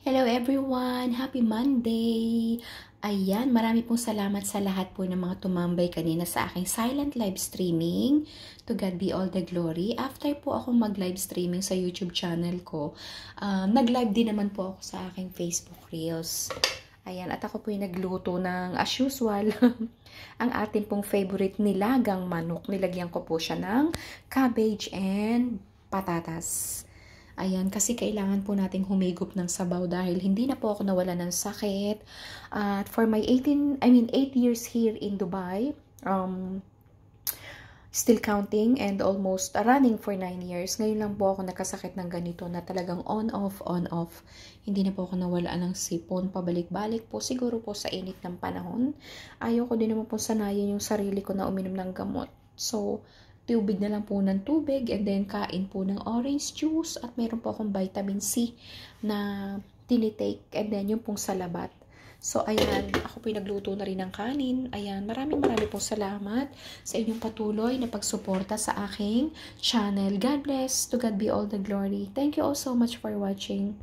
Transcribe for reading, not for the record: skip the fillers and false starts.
Hello everyone! Happy Monday! Ayan, marami pong salamat sa lahat po ng mga tumambay kanina sa aking silent live streaming. To God be all the glory. After po ako mag-live streaming sa YouTube channel ko, nag-live din naman po ako sa aking Facebook Reels. Ayan, at ako po yung nagluto ng, as usual, ang ating pong favorite nilagang manok. Nilagyan ko po siya ng cabbage and patatas. Ayan, kasi kailangan po nating humigop ng sabaw dahil hindi na po ako nawala ng sakit. At for my 8 years here in Dubai, still counting and almost running for 9 years. Ngayon lang po ako nakasakit ng ganito na talagang on-off, on-off. Hindi na po ako nawala ng sipon, pabalik-balik po. Siguro po sa init ng panahon. Ayoko din naman po sanayin yung sarili ko na uminom ng gamot. So, tubig na lang po ng tubig and then kain po ng orange juice at meron po akong vitamin C na tinitake and then yung pong salabat. So, ayan, ako po nagluto na rin ng kanin. Ayan, maraming pong salamat sa inyong patuloy na pagsuporta sa aking channel. God bless. To God be all the glory. Thank you all so much for watching.